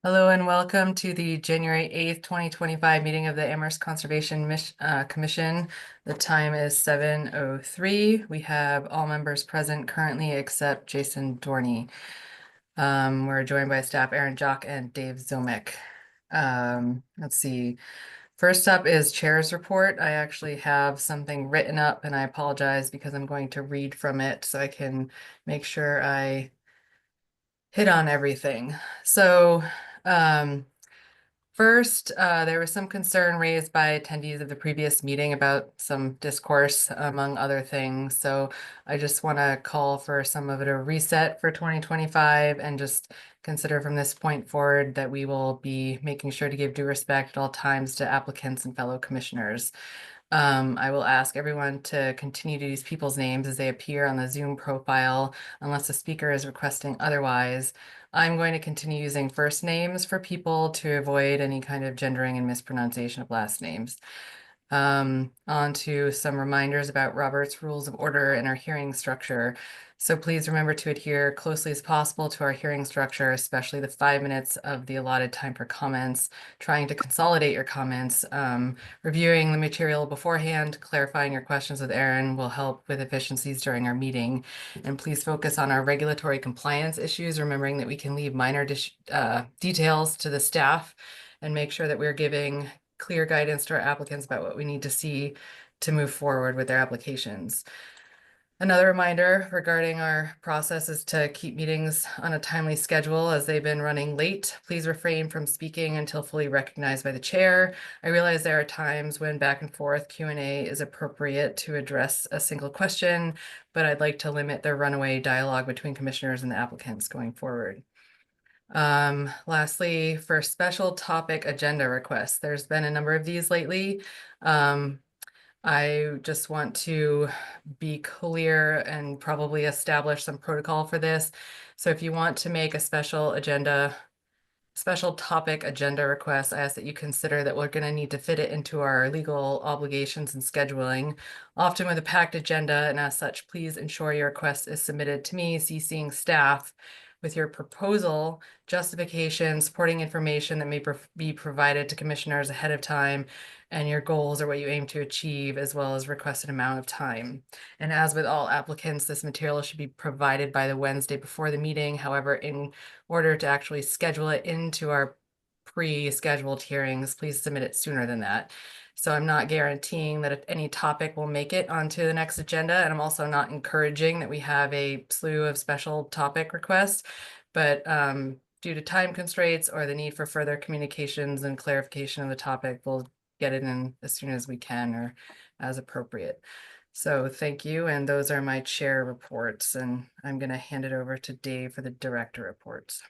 Hello and welcome to the January 8th, 2025 meeting of the Amherst Conservation Commission. The time is 7:03. We have all members present currently except Jason Dorney. We're joined by staff Aaron Jock and Dave Zomick. Let's see. First up is Chair's report. I actually have something written up and I apologize because I'm going to read from it so I can make sure I hit on everything. So, first, there was some concern raised by attendees of the previous meeting about some discourse, among other things. So I just want to call for some of it a reset for 2025 and just consider from this point forward that we will be making sure to give due respect at all times to applicants and fellow commissioners. I will ask everyone to continue to use people's names as they appear on the Zoom profile unless the speaker is requesting otherwise. I'm going to continue using first names for people to avoid any kind of gendering and mispronunciation of last names. On to some reminders about Robert's Rules of Order and our hearing structure. So please remember to adhere closely as possible to our hearing structure, especially the 5 minutes of the allotted time for comments, trying to consolidate your comments, reviewing the material beforehand, clarifying your questions with Aaron will help with efficiencies during our meeting. And please focus on our regulatory compliance issues, remembering that we can leave minor details to the staff and make sure that we're giving clear guidance to our applicants about what we need to see to move forward with their applications. Another reminder regarding our process is to keep meetings on a timely schedule as they've been running late. Please refrain from speaking until fully recognized by the chair. I realize there are times when back and forth Q&A is appropriate to address a single question, but I'd like to limit the runaway dialogue between commissioners and the applicants going forward. Lastly, for special topic agenda requests, there's been a number of these lately. I just want to be clear and probably establish some protocol for this. So if you want to make a special topic agenda request, I ask that you consider that we're going to need to fit it into our legal obligations and scheduling, often with a packed agenda, and as such, please ensure your request is submitted to me, CCing staff with your proposal, justification, supporting information that may be provided to commissioners ahead of time, and your goals or what you aim to achieve, as well as requested amount of time. And as with all applicants, this material should be provided by the Wednesday before the meeting. However, in order to actually schedule it into our pre-scheduled hearings, please submit it sooner than that. So I'm not guaranteeing that any topic will make it onto the next agenda, and I'm also not encouraging that we have a slew of special topic requests, but due to time constraints or the need for further communications and clarification of the topic, we'll get it in as soon as we can or as appropriate. So thank you, and those are my chair reports, and I'm going to hand it over to Dave for the director reports.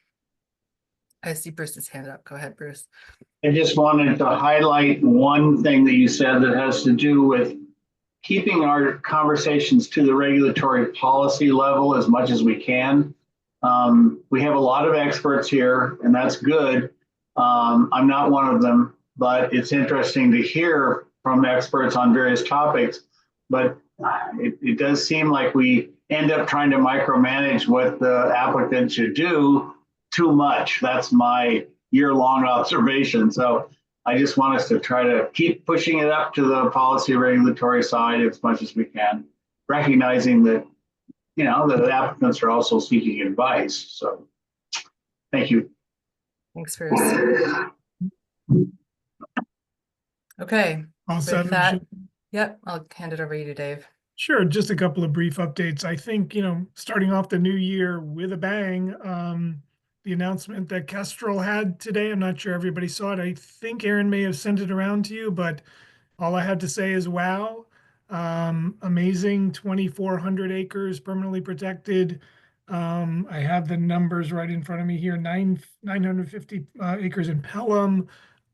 I see Bruce's hand up. Go ahead, Bruce. I just wanted to highlight one thing that you said that has to do with keeping our conversations to the regulatory policy level as much as we can. We have a lot of experts here, and that's good. I'm not one of them, but it's interesting to hear from experts on various topics. But it does seem like we end up trying to micromanage what the applicant should do too much. That's my year-long observation. So I just want us to try to keep pushing it up to the policy regulatory side as much as we can, recognizing that, you know, the applicants are also seeking advice. So thank you. Thanks, Bruce. Okay. All set. Yep, I'll hand it over to you, Dave. Sure. Just a couple of brief updates. I think, starting off the new year with a bang, the announcement that Kestrel had today, I'm not sure everybody saw it. I think Aaron may have sent it around to you, but all I have to say is wow. Amazing, 2,400 acres permanently protected. I have the numbers right in front of me here, 950 acres in Pelham,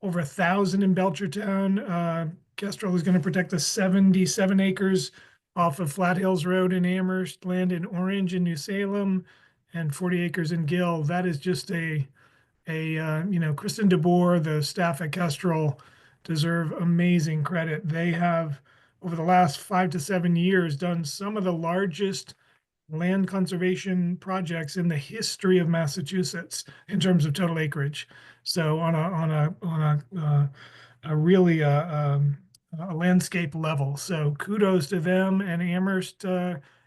over 1,000 in Belchertown. Kestrel is going to protect the 77 acres off of Flat Hills Road in Amherst, land in Orange in New Salem, and 40 acres in Gill. That is just Kristen DeBoer, the staff at Kestrel, deserve amazing credit. They have, over the last 5 to 7 years, done some of the largest land conservation projects in the history of Massachusetts in terms of total acreage. So a really a landscape level. So kudos to them, and Amherst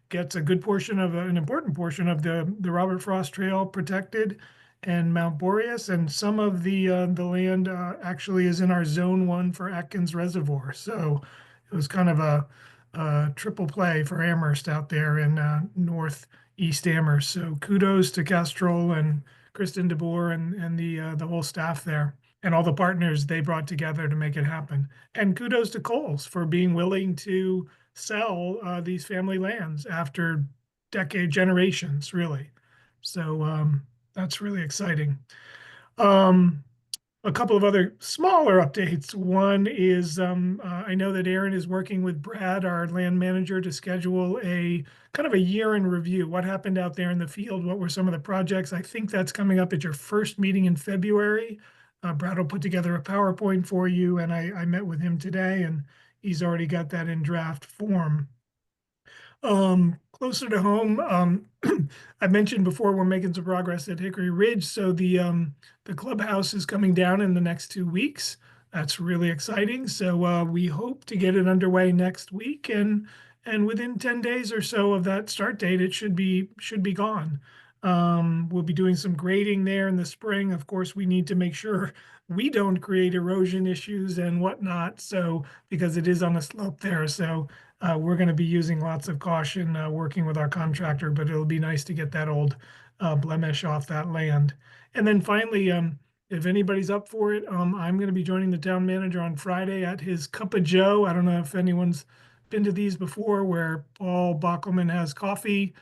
gets a good portion of an important portion of the Robert Frost Trail protected, and Mount Boreas, and some of the land actually is in our Zone 1 for Atkins Reservoir. So it was kind of a triple play for Amherst out there in northeast Amherst. So kudos to Kestrel and Kristen DeBoer and the whole staff there, and all the partners they brought together to make it happen. And kudos to Coles for being willing to sell these family lands after generations, really. So that's really exciting. A couple of other smaller updates. One is I know that Aaron is working with Brad, our land manager, to schedule a kind of a year in review. What happened out there in the field? What were some of the projects? I think that's coming up at your first meeting in February. Brad will put together a PowerPoint for you, and I met with him today, and he's already got that in draft form. Closer to home, I mentioned before we're making some progress at Hickory Ridge. So the clubhouse is coming down in the next 2 weeks. That's really exciting. So we hope to get it underway next week, and within 10 days or so of that start date, it should be gone. We'll be doing some grading there in the spring. Of course, we need to make sure we don't create erosion issues and whatnot. So because it is on a slope there, so we're going to be using lots of caution working with our contractor, but it'll be nice to get that old blemish off that land. And then finally, if anybody's up for it, I'm going to be joining the town manager on Friday at his Cup of Joe. I don't know if anyone's been to these before, where Paul Bockelman has coffee.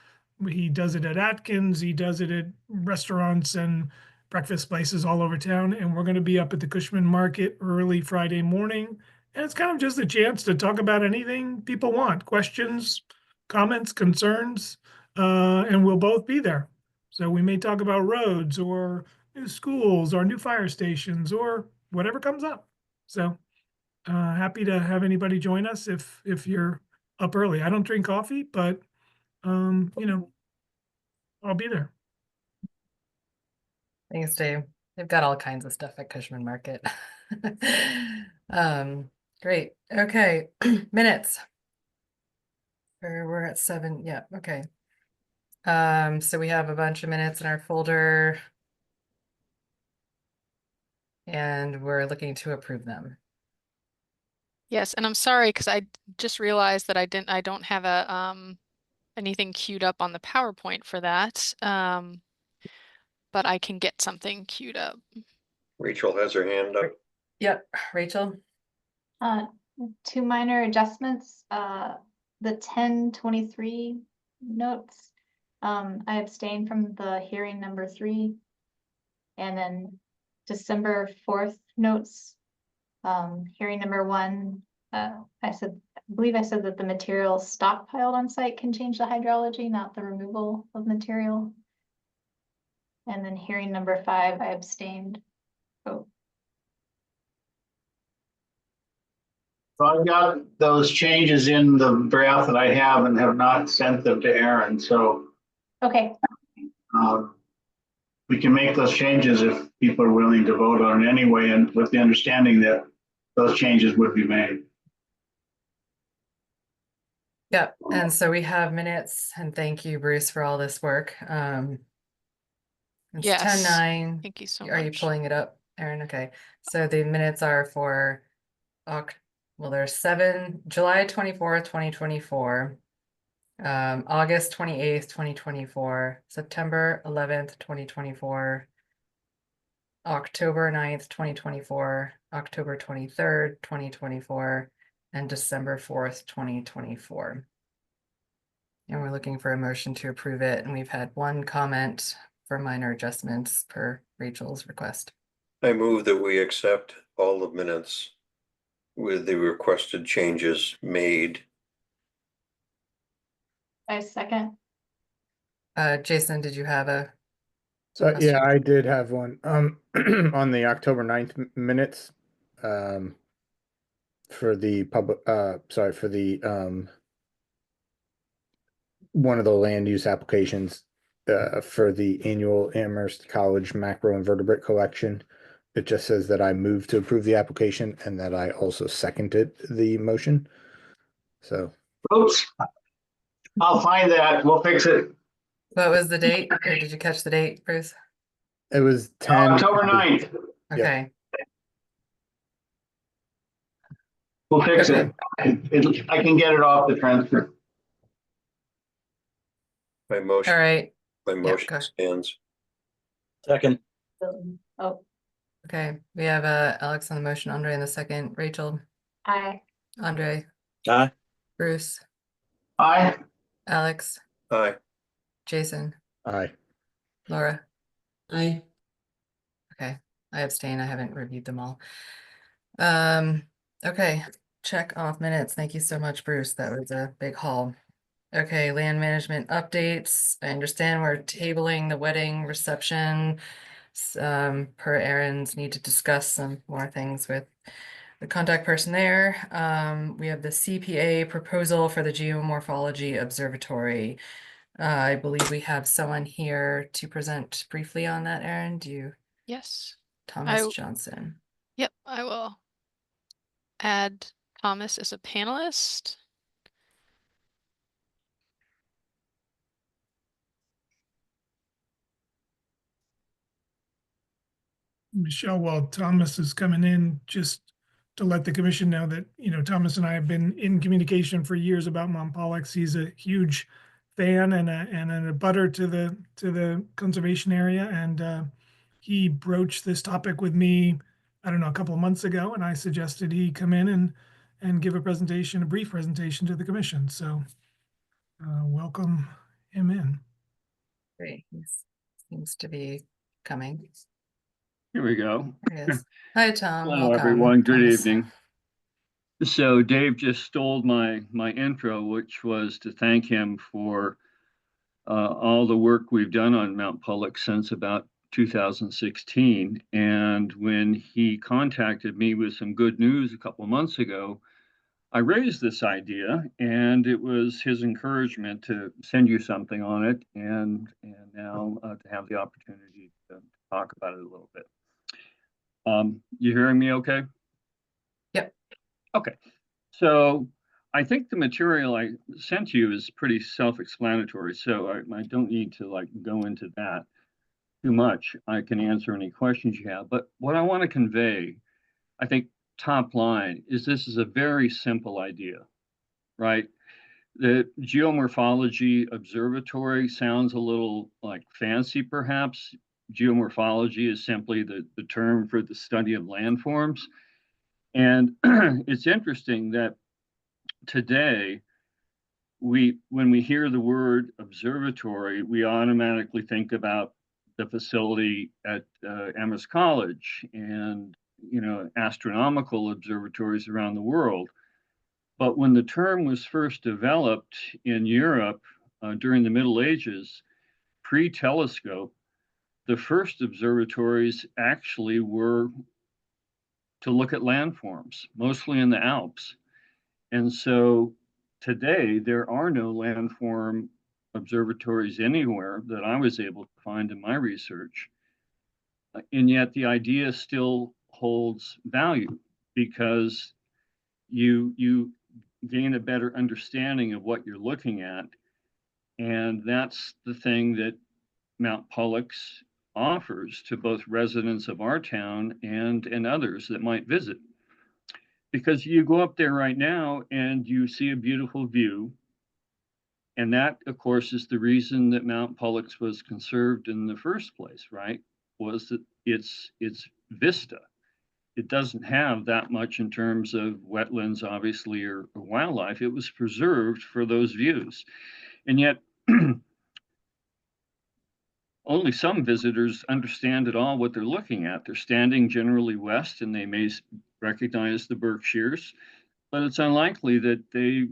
He does it at Atkins. He does it at restaurants and breakfast places all over town. And we're going to be up at the Cushman Market early Friday morning. And it's kind of just a chance to talk about anything people want, questions, comments, concerns, and we'll both be there. So we may talk about roads or new schools or new fire stations or whatever comes up. So happy to have anybody join us if you're up early. I don't drink coffee, but I'll be there. Thanks, Dave. They've got all kinds of stuff at Cushman Market. Great. Okay, minutes. We're at 7. Yeah, okay. So we have a bunch of minutes in our folder, and we're looking to approve them. Yes, and I'm sorry because I just realized that I don't have a anything queued up on the PowerPoint for that. But I can get something queued up. Rachel has her hand up. Yep, Rachel. 2 minor adjustments. The 1023 notes. I abstained from the hearing number 3. And then December 4th notes. Hearing number 1. I believe I said that the material stockpiled on site can change the hydrology, not the removal of material. And then hearing number 5, I abstained. Oh. So I've got those changes in the draft that I have and have not sent them to Aaron, so Okay, we can make those changes if people are willing to vote on it anyway, and with the understanding that those changes would be made. Yep, and so we have minutes, and thank you, Bruce, for all this work. It's Yes. 10:09. Thank you so Are you much. pulling it up, Aaron? Okay, so the minutes are for there's 7 July 24th, 2024, August 28th, 2024, September 11th, 2024, October 9th, 2024, October 23rd, 2024, and December 4th, 2024. And we're looking for a motion to approve it, and we've had 1 comment for minor adjustments per Rachel's request. I move that we accept all the minutes with the requested changes made. I second. Jason, did you have a? So question? yeah, I did have one on the October 9th minutes for the public for the one of the land use applications for the annual Amherst College macroinvertebrate collection. It just says that I move to approve the application and that I also seconded the motion. So Oops. I'll find that. We'll fix it. What was the date? Or did you catch the date, Bruce? it was 10. October 9th. Yep. Okay, We'll fix Okay. it. I can get it off the transfer. My all motion, right, my go. motion stands. Second. Oh, Okay, we have Alex on the motion, Andre in the second, Rachel, aye. Andre, Aye. Bruce, Aye. Alex, Aye. Jason, Aye. Laura. Aye. Okay, I abstain. I haven't reviewed them all. Okay, check off minutes. Thank you so much, Bruce. That was a big haul. Okay, land management updates. I understand we're tabling the wedding reception. Per Aaron's need to discuss some more things with the contact person there. We have the CPA proposal for the geomorphology observatory. I believe we have someone here to present briefly on that, Aaron. Do you? Yes. Thomas I- Johnson. Yep, I will add Thomas as a panelist. Michelle, while Thomas is coming in, just to let the commission know that, Thomas and I have been in communication for years about Mont Pollux. He's a huge fan and a butter to the conservation area. And he broached this topic with me, I don't know, a couple of months ago, and I suggested he come in and give a brief presentation to the commission. So welcome him in. Great. He seems to be coming. Here we go. There he is. Hi, Tom. Hello, Welcome, everyone. Good Thomas. evening. So Dave just stole my intro, which was to thank him for all the work we've done on Mount Pollux since about 2016. And when he contacted me with some good news a couple of months ago, I raised this idea, and it was his encouragement to send you something on it, and now to have the opportunity to talk about it a little bit. You hearing me okay? Yep. Okay. So I think the material I sent you is pretty self-explanatory, so I don't need to go into that too much. I can answer any questions you have, but what I want to convey, I think top line, is this is a very simple idea, right? The geomorphology observatory sounds a little fancy, perhaps. Geomorphology is simply the term for the study of landforms. And it's interesting that today, when we hear the word observatory, we automatically think about the facility at Amherst College and astronomical observatories around the world. But when the term was first developed in Europe during the Middle Ages, pre-telescope, the first observatories actually were to look at landforms, mostly in the Alps. And so today, there are no landform observatories anywhere that I was able to find in my research. And yet the idea still holds value because you gain a better understanding of what you're looking at. And that's the thing that Mount Pollux offers to both residents of our town and others that might visit. Because you go up there right now and you see a beautiful view. And that, of course, is the reason that Mount Pollux was conserved in the first place, right? Was that it's vista. It doesn't have that much in terms of wetlands, obviously, or wildlife. It was preserved for those views. And yet, only some visitors understand at all what they're looking at. They're standing generally west and they may recognize the Berkshires, but it's unlikely that they,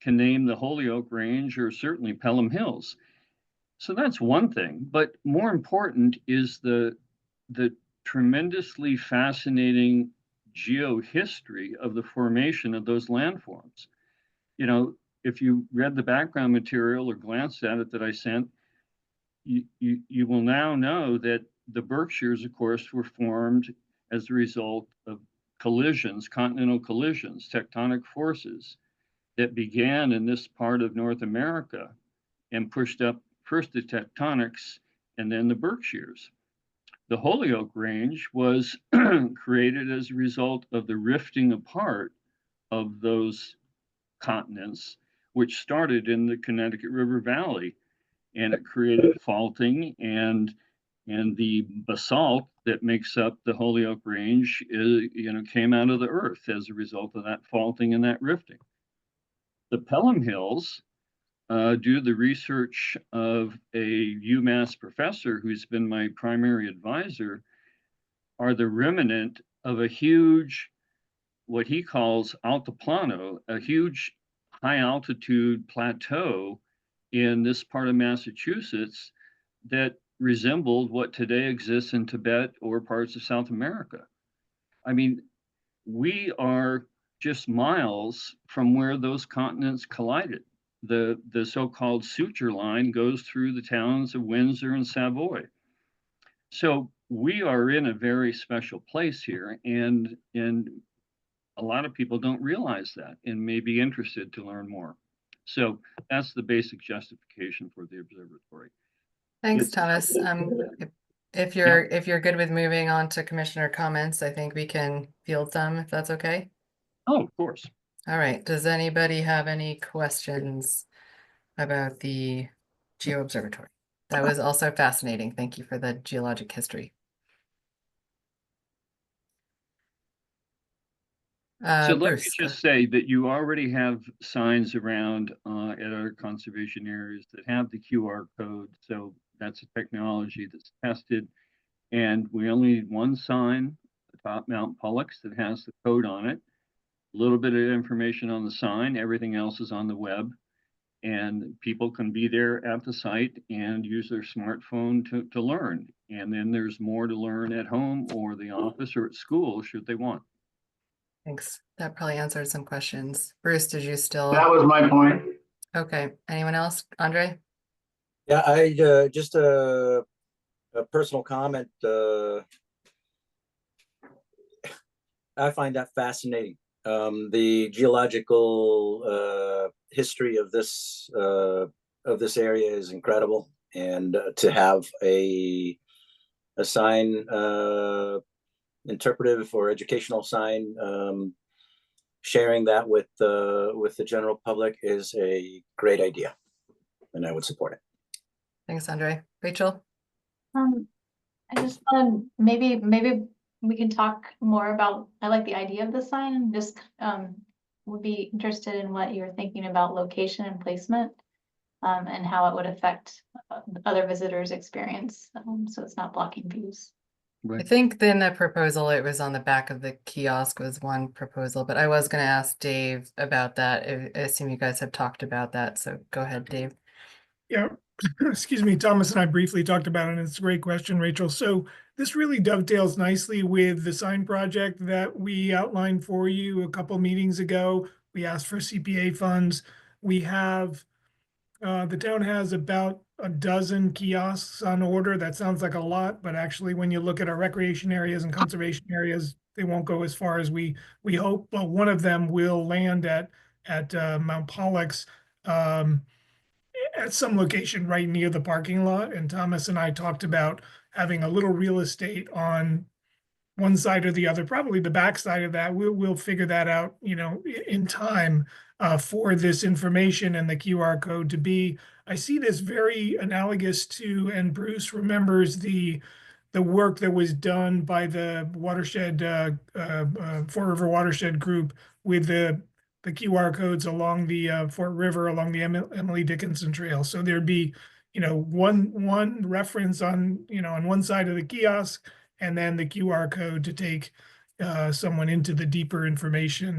can name the Holyoke Range or certainly Pelham Hills. So that's one thing, but more important is the tremendously fascinating geohistory of the formation of those landforms. if you read the background material or glanced at it that I sent, you will now know that the Berkshires, of course, were formed as a result of collisions, continental collisions, tectonic forces that began in this part of North America and pushed up first the tectonics and then the Berkshires. The Holyoke Range was created as a result of the rifting apart of those continents, which started in the Connecticut River Valley, and it created faulting, and the basalt that makes up the Holyoke Range came out of the earth as a result of that faulting and that rifting. The Pelham Hills, due to the research of a UMass professor who's been my primary advisor, are the remnant of a huge, what he calls altiplano, a huge high altitude plateau in this part of Massachusetts that resembled what today exists in Tibet or parts of South America. I mean, we are just miles from where those continents collided. The so-called suture line goes through the towns of Windsor and Savoy. So we are in a very special place here, and a lot of people don't realize that and may be interested to learn more. So that's the basic justification for the observatory. Thanks, It's- Thomas. If you're good with moving on to commissioner comments, I think we can field some, if that's okay. Oh, of course. All right, does anybody have any questions about the Geo Observatory? That was also fascinating. Thank you for the geologic history. So let me Bruce, go just say that you already have signs around at our conservation areas that have the QR code. So that's a technology that's tested. And we only need one sign atop Mount Pollux that has the code on it. A little bit of information on the sign, everything else is on the web. And people can be there at the site and use their smartphone to learn. And then there's more to learn at home or the office or at school should they want. Thanks. That probably answered some questions. Bruce, did you still? That was my point. Okay. Anyone else? Andre? Yeah, I just a personal comment. I find that fascinating. The geological history of this area is incredible, and to have a sign, interpretive or educational sign, sharing that with the general public is a great idea, and I would support it. Thanks, Andre. Rachel? I just want to maybe we can talk more about, I like the idea of the sign, just would be interested in what you're thinking about location and placement, and how it would affect other visitors' experience, so it's not blocking views. I think in the proposal, it was on the back of the kiosk was one proposal, but I was going to ask Dave about that. I assume you guys have talked about that, so go ahead, Dave. Yeah, excuse me, Thomas and I briefly talked about it, and it's a great question, Rachel. So this really dovetails nicely with the sign project that we outlined for you a couple meetings ago. We asked for CPA funds. We have, the town has about a dozen kiosks on order. That sounds like a lot, but actually when you look at our recreation areas and conservation areas, they won't go as far as we hope. But one of them will land at Mount Pollux, at some location right near the parking lot. And Thomas and I talked about having a little real estate on one side or the other, probably the back side of that. We'll figure that out, in time, for this information and the QR code to be. I see this very analogous to, and Bruce remembers the work that was done by the watershed, Fort River Watershed Group with the QR codes along the Fort River, along the Emily Dickinson Trail. So there'd be, one reference on, on one side of the kiosk, and then the QR code to take someone into the deeper information,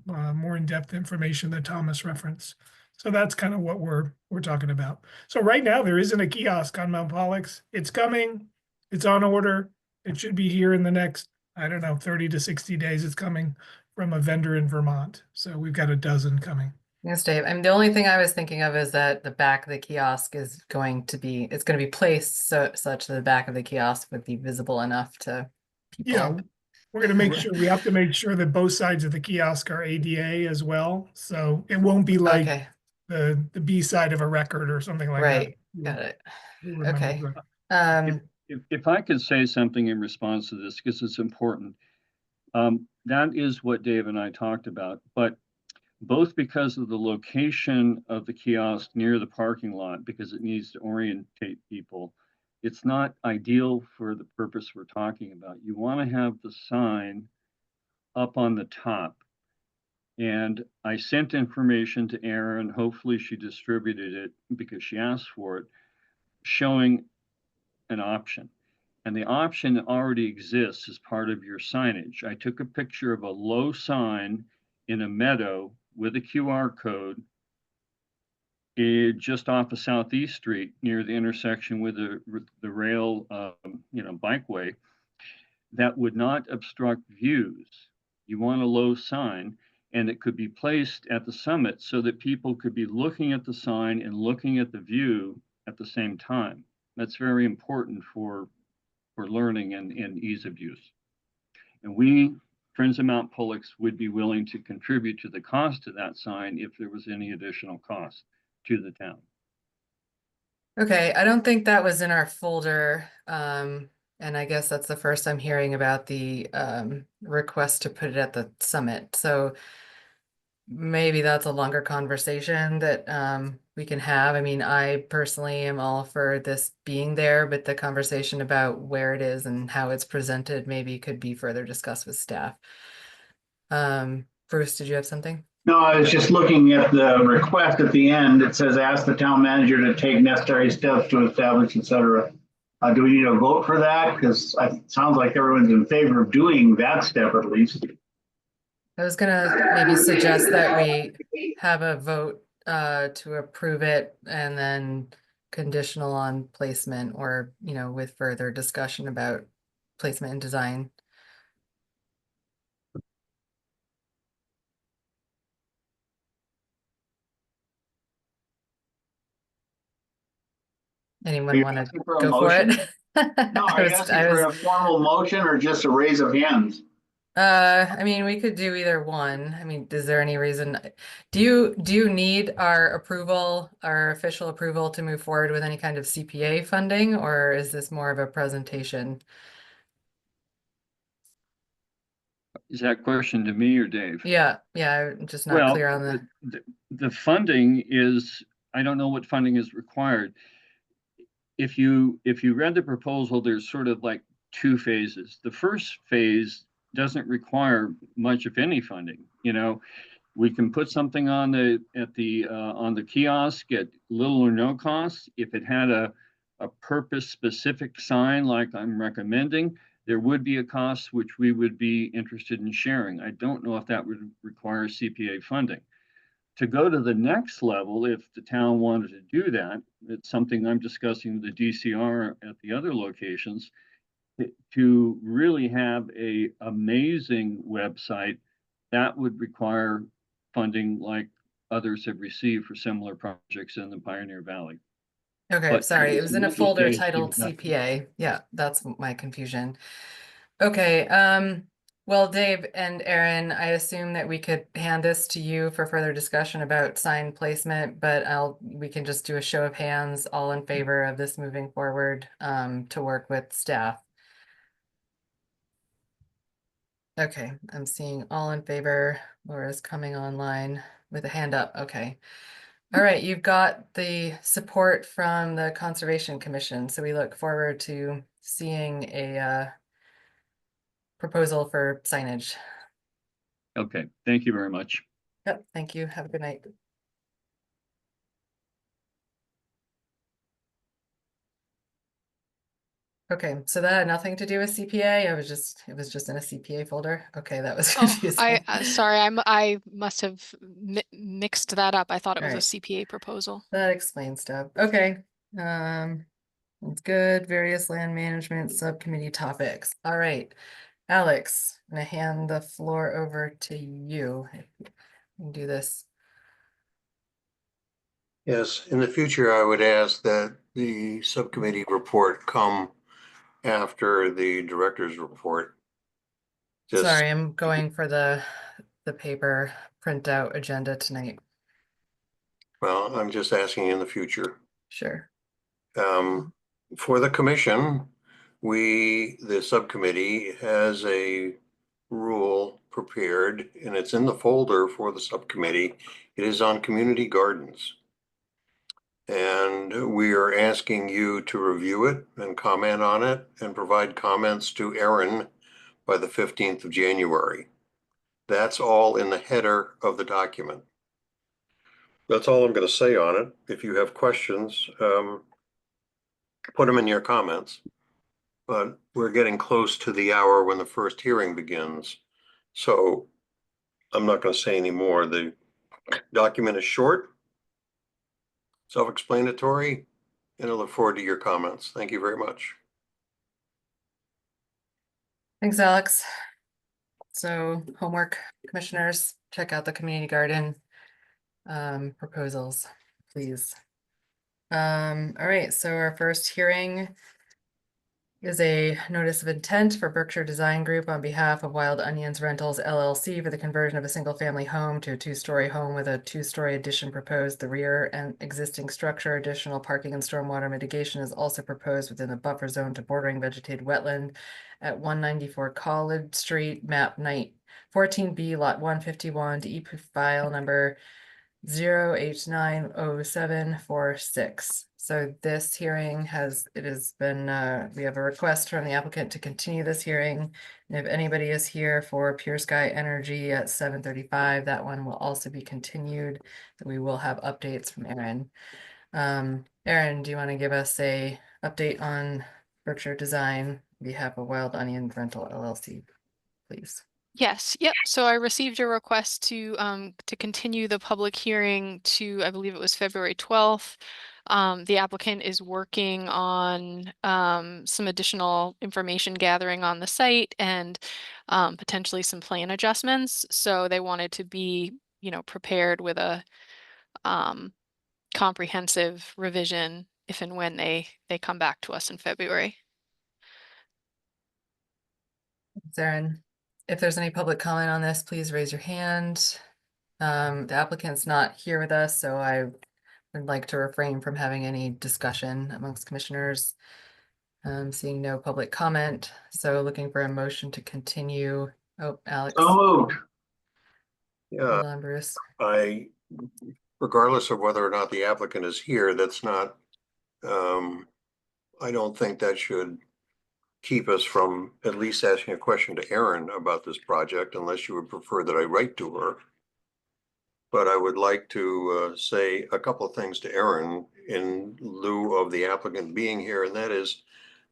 more in-depth information that Thomas referenced. So that's kind of what we're talking about. So right now there isn't a kiosk on Mount Pollux. It's coming. It's on order. It should be here in the next, 30 to 60 days. It's coming from a vendor in Vermont. So we've got a dozen coming. Yes, Dave. I mean, the only thing I was thinking of is that the back of the kiosk is going to be, it's going to be placed such that the back of the kiosk would be visible enough to Yeah, people. we're gonna make sure, we have to make sure that both sides of the kiosk are ADA as well, so it won't be like Okay, the B side of a record or something like that. right, got it. You'll remember Okay. that. If I could say something in response to this, because it's important. That is what Dave and I talked about, but both because of the location of the kiosk near the parking lot, because it needs to orientate people, it's not ideal for the purpose we're talking about. You want to have the sign up on the top. And I sent information to Erin, hopefully she distributed it because she asked for it, showing an option. And the option already exists as part of your signage. I took a picture of a low sign in a meadow with a QR code just off of Southeast Street near the intersection with the rail, bikeway that would not obstruct views. You want a low sign, and it could be placed at the summit so that people could be looking at the sign and looking at the view at the same time. That's very important for learning and ease of use. And we, Friends of Mount Pollux, would be willing to contribute to the cost of that sign if there was any additional cost to the town. Okay, I don't think that was in our folder. And I guess that's the first I'm hearing about the request to put it at the summit. So maybe that's a longer conversation that we can have. I mean, I personally am all for this being there, but the conversation about where it is and how it's presented maybe could be further discussed with staff. Bruce, did you have something? No, I was just looking at the request at the end. It says, ask the town manager to take necessary steps to establish, et cetera. Do we need to vote for that? Because it sounds like everyone's in favor of doing that step at least. I was gonna maybe suggest that we have a vote to approve it and then conditional on placement or, with further discussion about placement and design. Anyone you want to asking for a go for it? motion? No, are you asking for a formal motion or just a raise of hands? I mean, we could do either one. I mean, is there any reason? Do you need our approval, our official approval to move forward with any kind of CPA funding, or is this more of a presentation? Is that a question to me or Dave? Yeah, I'm just not Well, clear on the funding is, I don't know what funding is required. If you read the proposal, there's sort of like two phases. The first phase doesn't require much of any funding. We can put something on the kiosk at little or no cost. If it had a purpose specific sign like I'm recommending, there would be a cost which we would be interested in sharing. I don't know if that would require CPA funding. To go to the next level, if the town wanted to do that, it's something I'm discussing with the DCR at the other locations, to really have an amazing website that would require funding like others have received for similar projects in the Pioneer Valley. Okay, But sorry, it was in a at this folder stage, titled nothing. CPA. Yeah, that's my confusion. Okay, well, Dave and Erin, I assume that we could hand this to you for further discussion about sign placement, but we can just do a show of hands, all in favor of this moving forward, to work with staff. Okay, I'm seeing all in favor. Laura's coming online with a hand up. Okay. All right, you've got the support from the Conservation Commission, so we look forward to seeing a proposal for signage. Okay, thank you very much. Yep, thank you. Have a good night. Okay, so that had nothing to do with CPA. It was just in a CPA folder. Okay, that was Oh, confusing. sorry, I must have mixed that up. I thought it was a Alright. CPA proposal. That explains stuff. Okay. That's good. Various land management subcommittee topics. All right. Alex, I'm gonna hand the floor over to you. You can do this. Yes, in the future, I would ask that the subcommittee report come after the director's report. Just, Sorry, I'm going for the paper printout agenda tonight. well, I'm just asking in the future. Sure. For the commission, the subcommittee has a rule prepared and it's in the folder for the subcommittee. It is on community gardens. And we are asking you to review it and comment on it and provide comments to Erin by the 15th of January. That's all in the header of the document. That's all I'm going to say on it. If you have questions, put them in your comments. But we're getting close to the hour when the first hearing begins. So I'm not going to say any more. The document is short, self-explanatory, and I look forward to your comments. Thank you very much. Thanks, Alex. So homework, commissioners, check out the community garden proposals, please. All right, so our first hearing is a notice of intent for Berkshire Design Group on behalf of Wild Onions Rentals LLC for the conversion of a single-family home to a two-story home with a two-story addition proposed. The rear and existing structure, additional parking and stormwater mitigation is also proposed within the buffer zone to bordering vegetated wetland at 194 College Street, map 14B, lot 151, DEP file number 0H90746. So this hearing has been, we have a request from the applicant to continue this hearing. And if anybody is here for Pure Sky Energy at 7:35, that one will also be continued. We will have updates from Erin. Erin, do you want to give us a update on Berkshire Design on behalf of Wild Onion Rental LLC, please? Yes, yep. So I received a request to continue the public hearing to, I believe it was February 12th. The applicant is working on some additional information gathering on the site and potentially some plan adjustments. So they wanted to be, prepared with a comprehensive revision if and when they come back to us in February. Thanks, Erin. If there's any public comment on this, please raise your hand. The applicant's not here with us, so I would like to refrain from having any discussion amongst commissioners. Seeing no public comment, so looking for a motion to continue. Oh, Alex. So moved. Yeah, Hold on, Bruce. regardless of whether or not the applicant is here, that's not, I don't think that should keep us from at least asking a question to Erin about this project, unless you would prefer that I write to her. But I would like to say a couple of things to Erin in lieu of the applicant being here, and that is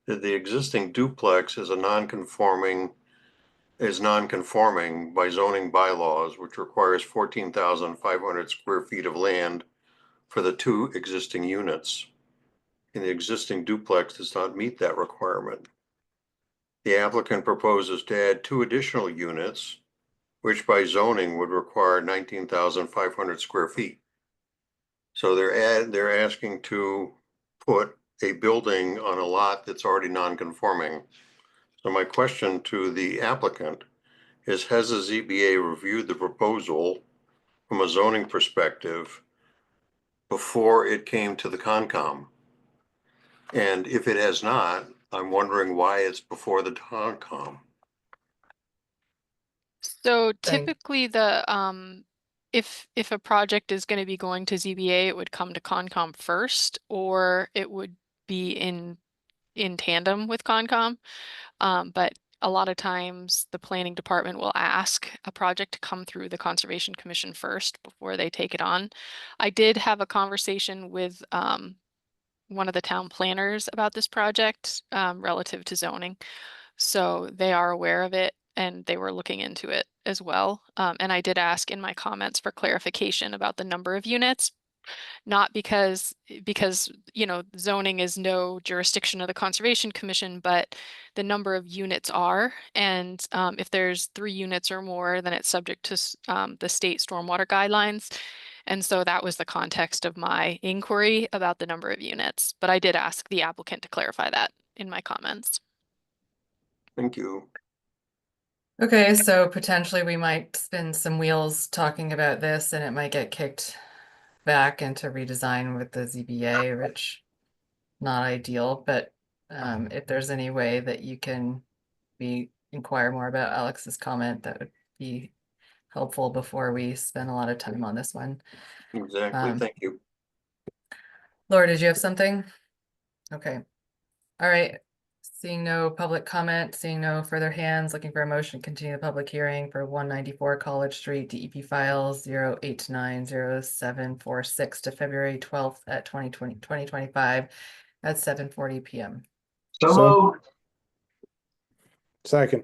that the existing duplex is non-conforming by zoning bylaws, which requires 14,500 square feet of land for the two existing units. And the existing duplex does not meet that requirement. The applicant proposes to add two additional units, which by zoning would require 19,500 square feet. So they're asking to put a building on a lot that's already non-conforming. So my question to the applicant is, has the ZBA reviewed the proposal from a zoning perspective before it came to the Concom? And if it has not, I'm wondering why it's before the Concom. So typically the if a project is going to be going to ZBA, it would come to Concom first, or it would be in tandem with Concom. But a lot of times the planning department will ask a project to come through the Conservation Commission first before they take it on. I did have a conversation with one of the town planners about this project relative to zoning. So they are aware of it and they were looking into it as well. And I did ask in my comments for clarification about the number of units, not because zoning is no jurisdiction of the Conservation Commission, but the number of units are. And if there's 3 units or more, then it's subject to the state stormwater guidelines. And so that was the context of my inquiry about the number of units, but I did ask the applicant to clarify that in my comments. Thank you. Okay, so potentially we might spin some wheels talking about this and it might get kicked back into redesign with the ZBA, which not ideal, but if there's any way that you can inquire more about Alex's comment, that would be helpful before we spend a lot of time on this one. Exactly. Thank you. Laura, did you have something? Okay. All right. Seeing no public comment, seeing no further hands, looking for a motion to continue the public hearing for 194 College Street, DEP files 0890746 to February 12th at 2025 at 7:40 p.m. So So- moved. Second.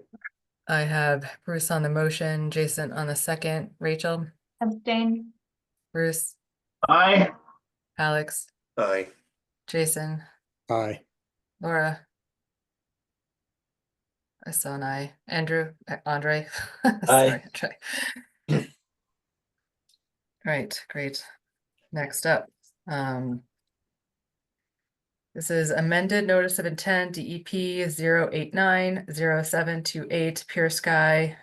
I have Bruce on the motion, Jason on the second, Rachel, Abstain. Bruce, Aye. Alex, Aye. Jason, Aye. Laura. I saw an aye. Andrew, Andre. Aye. Sorry, Andre. Right, great. Next up. This is amended notice of intent, DEP 0890728 Pure Sky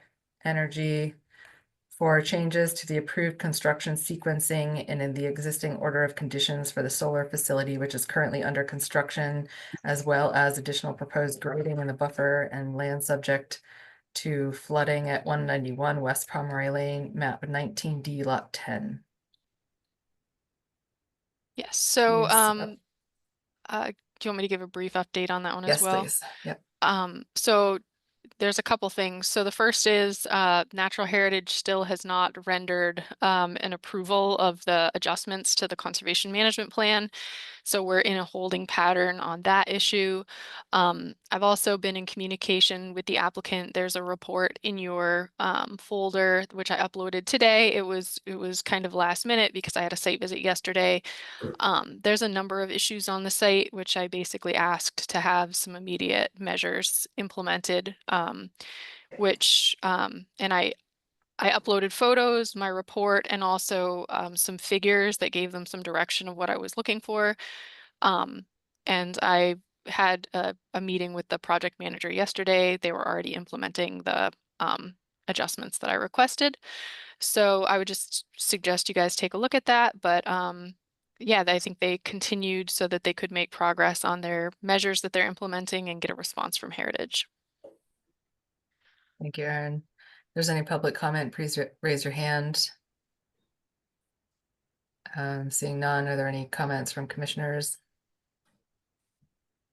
Energy for changes to the approved construction sequencing and in the existing order of conditions for the solar facility, which is currently under construction, as well as additional proposed grading in the buffer and land subject to flooding at 191 West Pomeroy Lane, map 19D, lot 10. Yes, so Please, do you want me to give a brief update on that one as yes, well? please. Yep. So there's a couple things. So the first is Natural Heritage still has not rendered an approval of the adjustments to the conservation management plan. So we're in a holding pattern on that issue. I've also been in communication with the applicant. There's a report in your folder, which I uploaded today. It was kind of last minute because I had a site visit yesterday. There's a number of issues on the site, which I basically asked to have some immediate measures implemented, and I uploaded photos, my report, and also some figures that gave them some direction of what I was looking for. And I had a meeting with the project manager yesterday. They were already implementing the adjustments that I requested. So I would just suggest you guys take a look at that. But yeah, I think they continued so that they could make progress on their measures that they're implementing and get a response from Heritage. Thank you, Erin. If there's any public comment, please raise your hand. Seeing none, are there any comments from commissioners?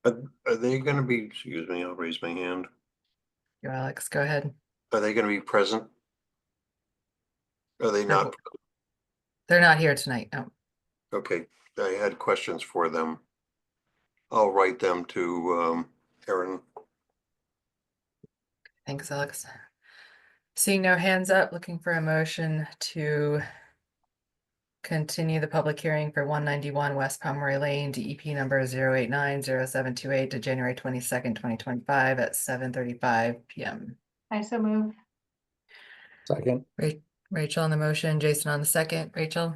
Are they going to be, excuse me, I'll raise my hand. You, Alex, go ahead. Are they going to be present? Are they No. not? They're not here tonight, no. Okay, I had questions for them. I'll write them to Erin. Thanks, Alex. Seeing no hands up, looking for a motion to continue the public hearing for 191 West Pomeroy Lane, DEP number 0890728 to January 22nd, 2025 at 7:35 p.m. I so move. Second. Rachel on the motion, Jason on the second. Rachel,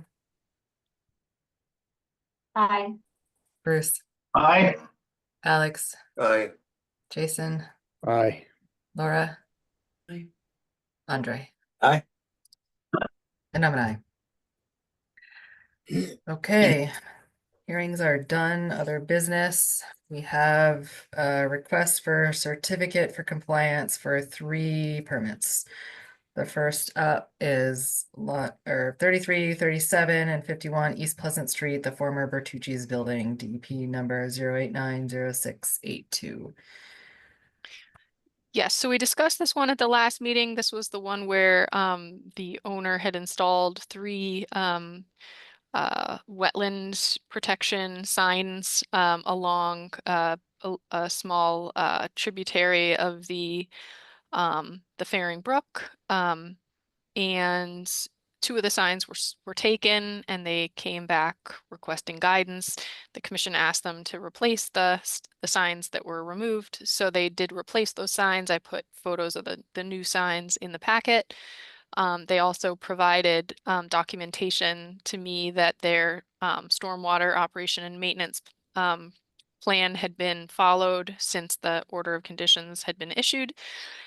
Aye. Bruce, Aye. Alex, Aye. Jason, Aye. Laura, Aye. Andre. Aye. And I'm an aye. Okay, hearings are done. Other business. We have a request for certificate for compliance for 3 permits. The first up is lot 33, 37, and 51 East Pleasant Street, the former Bertucci's building, DEP number 0890682. Yes, so we discussed this one at the last meeting. This was the one where the owner had installed 3 wetland protection signs along a small tributary of the Faring Brook, and 2 of the signs were taken, and they came back requesting guidance. The commission asked them to replace the signs that were removed, so they did replace those signs. I put photos of the new signs in the packet. They also provided documentation to me that their stormwater operation and maintenance plan had been followed since the order of conditions had been issued.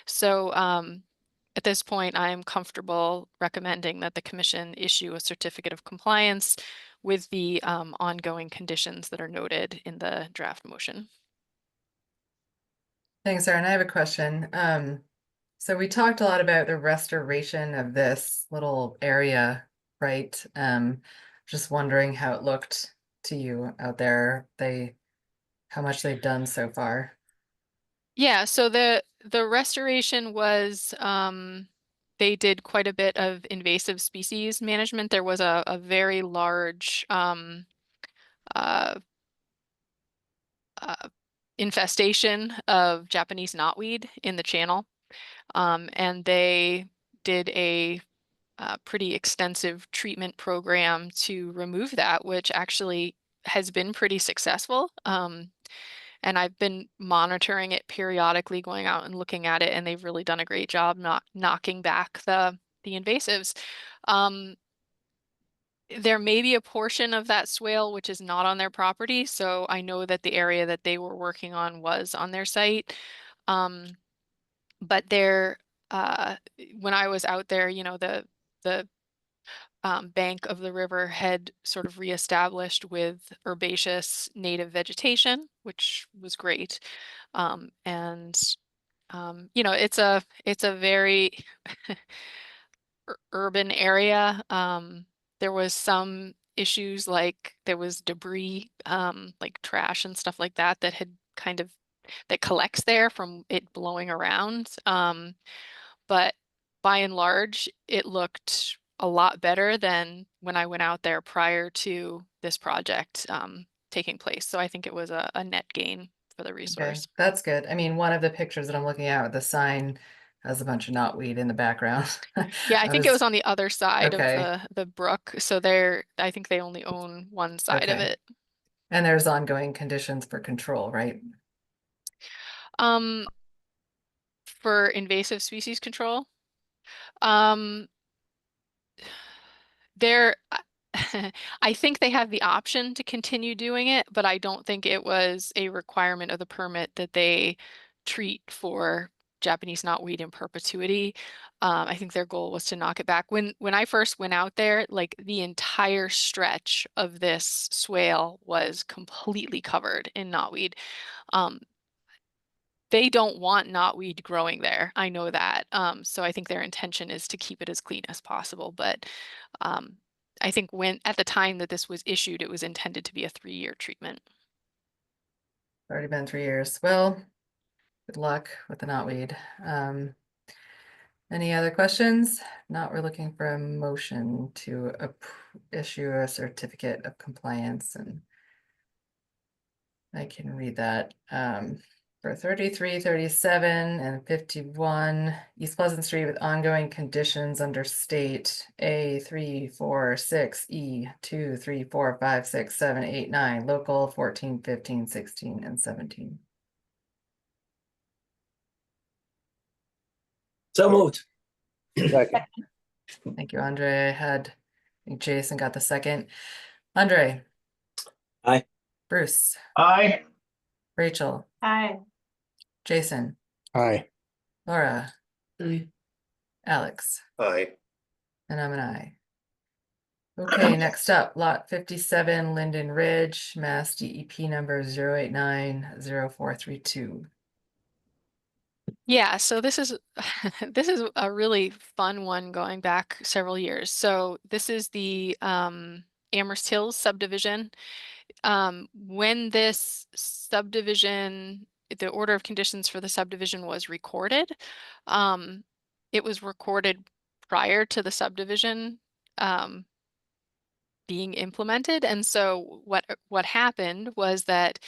So at this point, I am comfortable recommending that the commission issue a certificate of compliance with the ongoing conditions that are noted in the draft motion. Thanks, Erin. I have a question. So we talked a lot about the restoration of this little area, right? Just wondering how it looked to you out there. How much they've done so far. Yeah, so the restoration was they did quite a bit of invasive species management. There was a very large infestation of Japanese knotweed in the channel. And they did a pretty extensive treatment program to remove that, which actually has been pretty successful. And I've been monitoring it periodically, going out and looking at it, and they've really done a great job not knocking back the invasives. There may be a portion of that swale which is not on their property, so I know that the area that they were working on was on their site. But there, when I was out there, you know, the bank of the river had sort of reestablished with herbaceous native vegetation, which was great. And you know, it's a very urban area. There was some issues, like there was debris, like trash and stuff like that, that had kind of that collects there from it blowing around. But by and large, it looked a lot better than when I went out there prior to this project taking place. So I think it was a net gain for the Okay, resource. that's good. I mean, one of the pictures that I'm looking at with the sign has a bunch of knotweed in the background. Yeah, I think it was on the other side of Okay. the brook. So I think they only own one side of Okay. it. And there's ongoing conditions for control, right? Um, for invasive species control, um, there, I think they have the option to continue doing it, but I don't think it was a requirement of the permit that they treat for Japanese knotweed in perpetuity. I think their goal was to knock it back. When I first went out there, like the entire stretch of this swale was completely covered in knotweed. They don't want knotweed growing there. I know that. So I think their intention is to keep it as clean as possible. But I think at the time that this was issued, it was intended to be a 3-year treatment. Already been 3 years. Well, good luck with the knotweed. Any other questions? Not, we're looking for a motion to issue a certificate of compliance, and I can read that. For 33, 37, and 51 East Pleasant Street with ongoing conditions under state A 3, 4, 6, E 2, 3, 4, 5, 6, 7, 8, 9, local 14, 15, 16, and 17. So moved. Second. Thank you, Andre. I think Jason got the second. Andre. Aye. Bruce. Aye. Rachel. Hi. Jason. Aye. Laura. Alex. Aye. And I'm an aye. Okay, next up, lot 57, Linden Ridge, Mass DEP number 0890432. Yeah, so this is this is a really fun one going back several years. So this is the Amherst Hills subdivision. When this subdivision, the order of conditions for the subdivision was recorded, it was recorded prior to the subdivision being implemented. And so what happened was that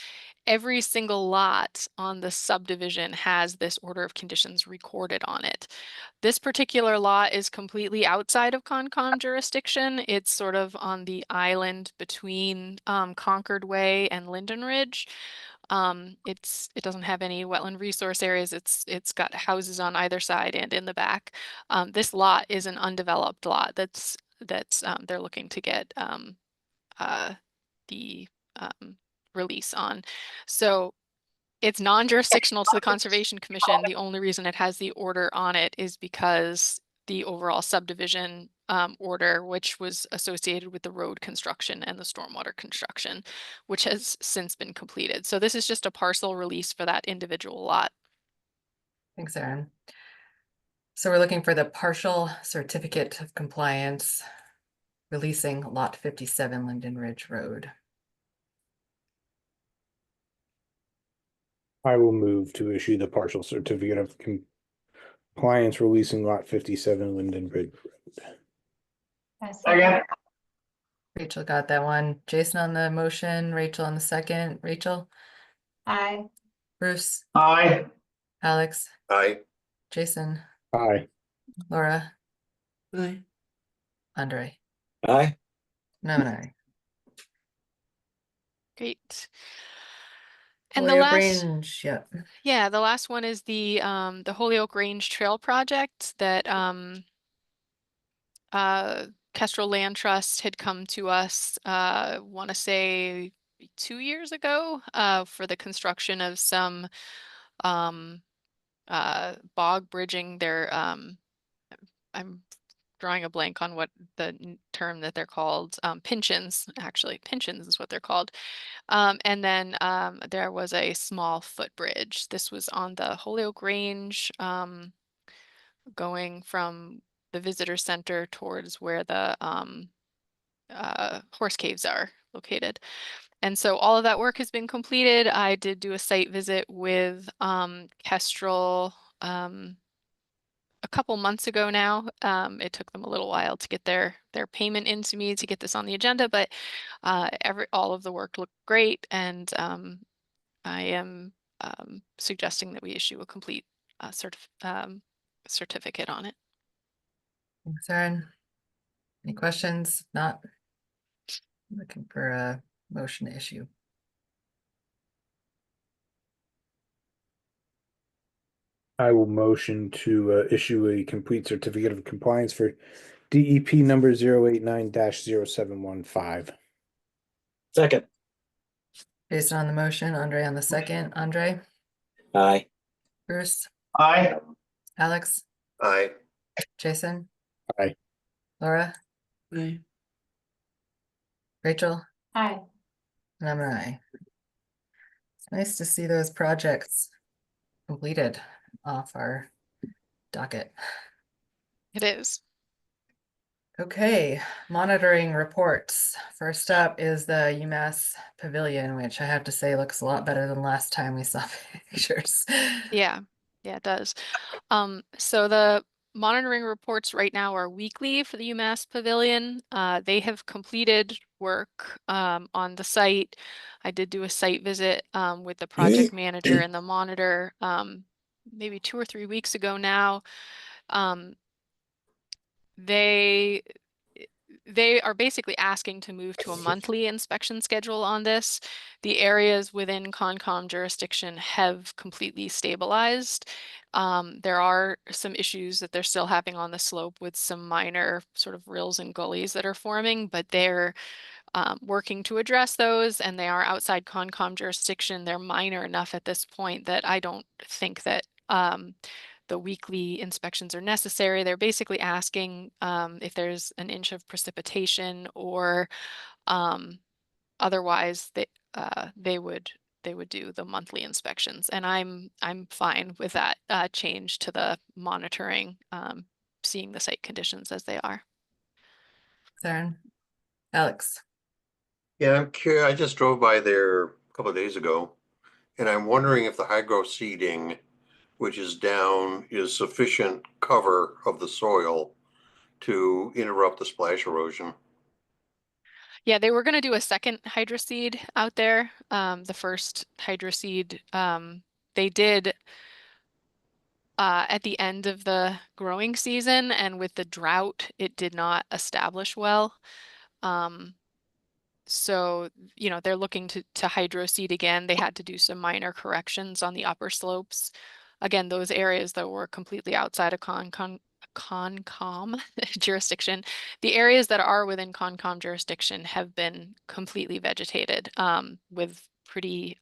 every single lot on the subdivision has this order of conditions recorded on it. This particular lot is completely outside of Concom jurisdiction. It's sort of on the island between Concord Way and Linden Ridge. It doesn't have any wetland resource areas. It's got houses on either side and in the back. This lot is an undeveloped lot that's they're looking to get the release on. So it's non-jurisdictional to the Conservation Commission. The only reason it has the order on it is because the overall subdivision order, which was associated with the road construction and the stormwater construction, which has since been completed. So this is just a parcel release for that individual lot. Thanks, Erin. So we're looking for the partial certificate of compliance, releasing lot 57 Linden Ridge Road. I will move to issue the partial certificate of compliance releasing lot 57 Linden Ridge Road. I second. Second. Rachel got that one. Jason on the motion, Rachel on the second. Rachel, Aye. Bruce, Aye. Alex, Aye. Jason, Aye. Laura, Aye. Andre, Aye. and I'm an aye. Great. And the Holyoke last, Range, yeah. yeah, the last one is the Holyoke Range Trail project that Kestrel Land Trust had come to us, want to say 2 years ago, for the construction of some bog bridging. I'm drawing a blank on what the term that they're called. Pinchins, actually, pinchins is what they're called. And then there was a small footbridge. This was on the Holyoke Range, going from the visitor center towards where the horse caves are located. And so all of that work has been completed. I did do a site visit with Kestrel a couple months ago now. It took them a little while to get their payment into me to get this on the agenda, but all of the work looked great, and I am suggesting that we issue a complete certificate on it. Thanks, Erin. Any questions? Not looking for a motion to issue. I will motion to issue a complete certificate of compliance for DEP number 089-0715. Second. Jason on the motion, Andre on the second. Andre, Aye. Bruce, Aye. Alex, Aye. Jason. Aye. Laura, Aye. Rachel, Aye. and I'm an aye. It's nice to see those projects completed off our docket. It is. Okay, monitoring reports. First up is the UMass Pavilion, which I have to say looks a lot better than last time we saw pictures. Yeah, it does. So the monitoring reports right now are weekly for the UMass Pavilion. They have completed work on the site. I did do a site visit with the project manager and the monitor maybe 2 or 3 weeks ago now. They are basically asking to move to a monthly inspection schedule on this. The areas within Concom jurisdiction have completely stabilized. There are some issues that they're still having on the slope with some minor sort of rills and gullies that are forming, but they're working to address those, and they are outside Concom jurisdiction. They're minor enough at this point that I don't think that the weekly inspections are necessary. They're basically asking if there's an inch of precipitation, or otherwise they would do the monthly inspections, and I'm fine with that change to the monitoring, seeing the site conditions as they are. Erin, Alex. Yeah, I'm curious. I just drove by there a couple of days ago, and I'm wondering if the hydro seeding, which is down, is sufficient cover of the soil to interrupt the splash erosion. Yeah, they were going to do a second hydroseed out there. The first hydroseed they did at the end of the growing season, and with the drought, it did not establish well. So, you know, they're looking to hydro seed again. They had to do some minor corrections on the upper slopes. Again, those areas that were completely outside of Concom jurisdiction. The areas that are within Concom jurisdiction have been completely vegetated with pretty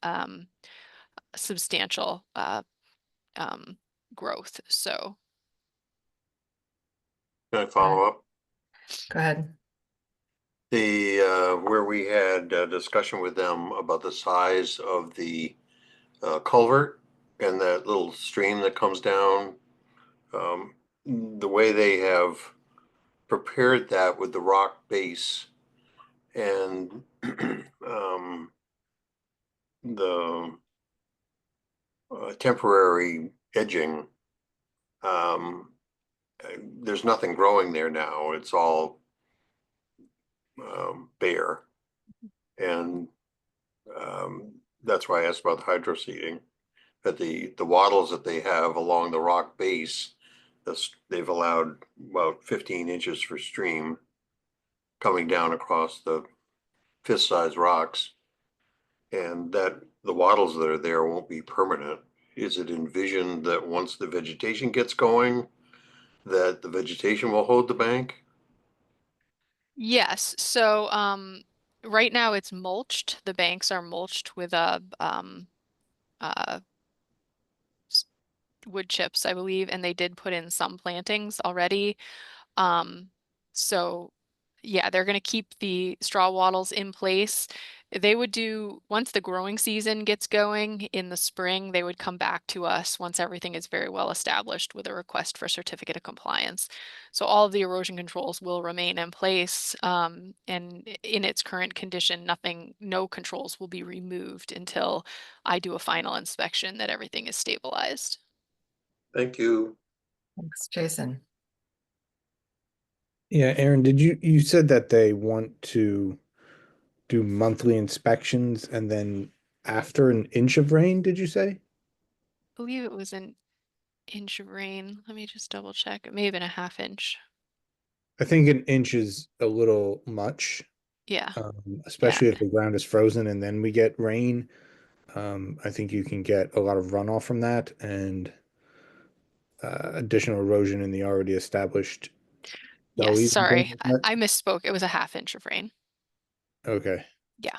substantial growth. So Can I follow up? Go ahead. Where we had a discussion with them about the size of the culvert and that little stream that comes down. The way they have prepared that with the rock base and the temporary edging, there's nothing growing there now. It's all bare. And that's why I asked about the hydro seeding. That the wattles that they have along the rock base, they've allowed about 15 inches for stream coming down across the fist-sized rocks, and that the wattles that are there won't be permanent. Is it envisioned that once the vegetation gets going, that the vegetation will hold the bank? yes, so right now it's mulched. The banks are mulched with wood chips, I believe, and they did put in some plantings already. So yeah, they're going to keep the straw wattles in place. They would do, once the growing season gets going in the spring, they would come back to us once everything is very well established with a request for certificate of compliance. So all of the erosion controls will remain in place, and in its current condition, no controls will be removed until I do a final inspection that everything is stabilized. Thank you. Thanks, Jason. Yeah, Aaron, you said that they want to do monthly inspections and then after an inch of rain, did you say? I believe it was an inch of rain. Let me just double check. It may have been a half inch. I think an inch is a little much, Yeah. especially if the ground is frozen and then we get rain. I think you can get a lot of runoff from that and additional erosion in the already established Yes, gullies and things sorry. like that. I misspoke. It was a half inch of rain. Okay. Yeah.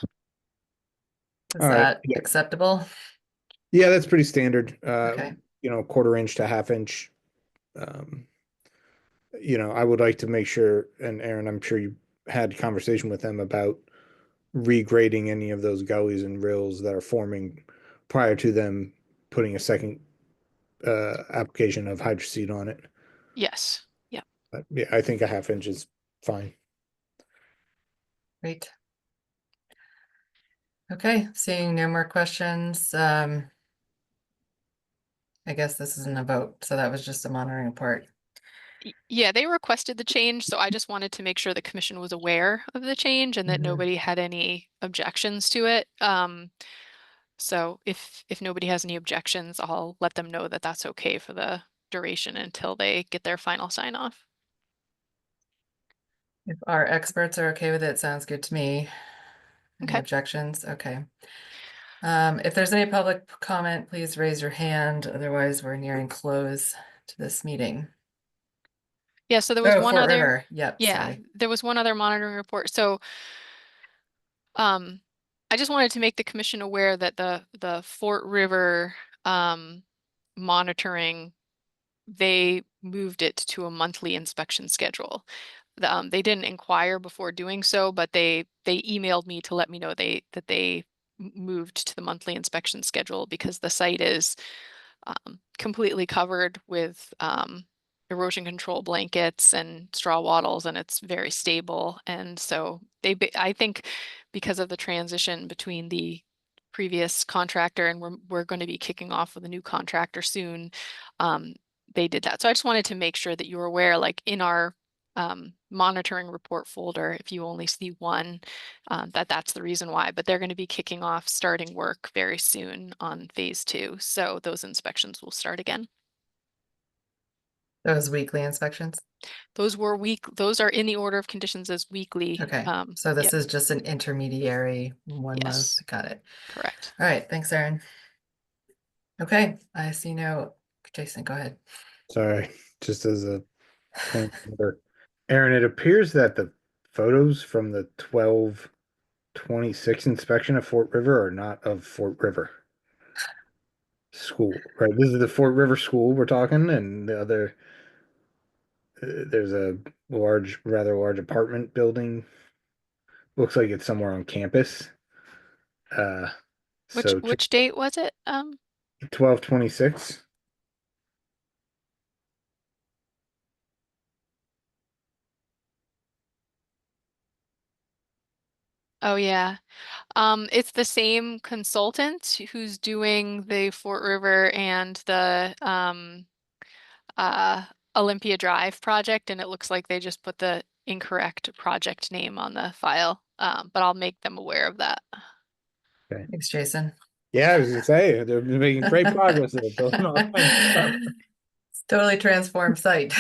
Is All right. that acceptable? Yeah, that's pretty standard. Okay. Quarter inch to half inch. I would like to make sure, and Aaron, I'm sure you had conversation with them about regrading any of those gullies and rills that are forming prior to them putting a second application of hydroseed on it. Yes. Yeah. But yeah, I think a half inch is fine. Great. Okay, seeing no more questions. I guess this isn't a vote, so that was just a monitoring report. Yeah, they requested the change, so I just wanted to make sure the commission was aware of the change and that Mhm. nobody had any objections to it. So if nobody has any objections, I'll let them know that that's okay for the duration until they get their final sign off. If our experts are okay with it, sounds good to me. Any Okay. objections? Okay. If there's any public comment, please raise your hand. Otherwise, we're nearing close to this meeting. Yeah, so there was Oh, one Fort other, River. Yep, yeah, sorry. there was one other monitoring report. So I just wanted to make the commission aware that the Fort River monitoring, they moved it to a monthly inspection schedule. They didn't inquire before doing so, but they emailed me to let me know that they moved to the monthly inspection schedule because the site is completely covered with erosion control blankets and straw wattles, and it's very stable. And so I think because of the transition between the previous contractor and we're going to be kicking off with a new contractor soon, they did that. So I just wanted to make sure that you were aware, like in our monitoring report folder, if you only see one, that's the reason why. But they're going to be kicking off starting work very soon on phase 2. So those inspections will start again. Those weekly inspections? Those are in the order of conditions as weekly. Okay, so this yep, is just an intermediary 1 month. Yes. Got it. correct. All right, thanks, Erin. Okay, I see no, Jason, go ahead. Sorry, just as a point of order. Aaron, it appears that the photos from the 12/26 inspection of Fort River are not of Fort River School, right? This is the Fort River School we're talking, and the other, there's a rather large apartment building. Looks like it's somewhere on campus. So Which date was it? 12/26. Oh yeah. It's the same consultant who's doing the Fort River and the Olympia Drive project, and it looks like they just put the incorrect project name on the file. But I'll make them aware of that. Thanks, Jason. Yeah, I was gonna say they're making great progress. They're building all kinds of stuff. It's totally transformed site.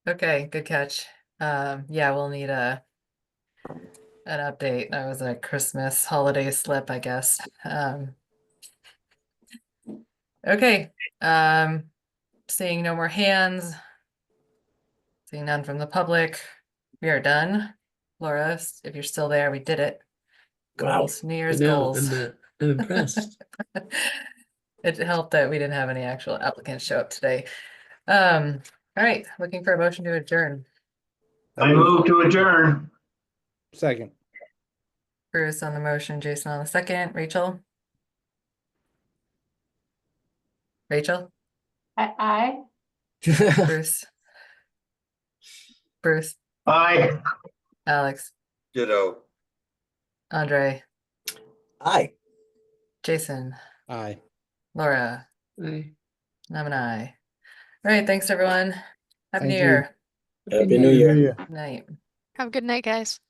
Okay, good catch. Yeah, we'll need an update. That was a Christmas holiday slip, I guess. Okay, seeing no more hands. Seeing none from the public. We are done. Laura, if you're still there, we did it. Wow. Goals, New Year's I know, goals. I'm impressed. It helped that we didn't have any actual applicants show up today. All right, looking for a motion to adjourn. I move to adjourn. Second. Bruce on the motion, Jason on the second, Rachel? Rachel? Aye. Bruce? Bruce? Aye. Alex? Ditto. Andre? Aye. Jason? Aye. Laura? Aye. I'm an aye. All right, thanks everyone. Happy Thank New you. Year. Happy New Year. Good night. Have a good night, guys.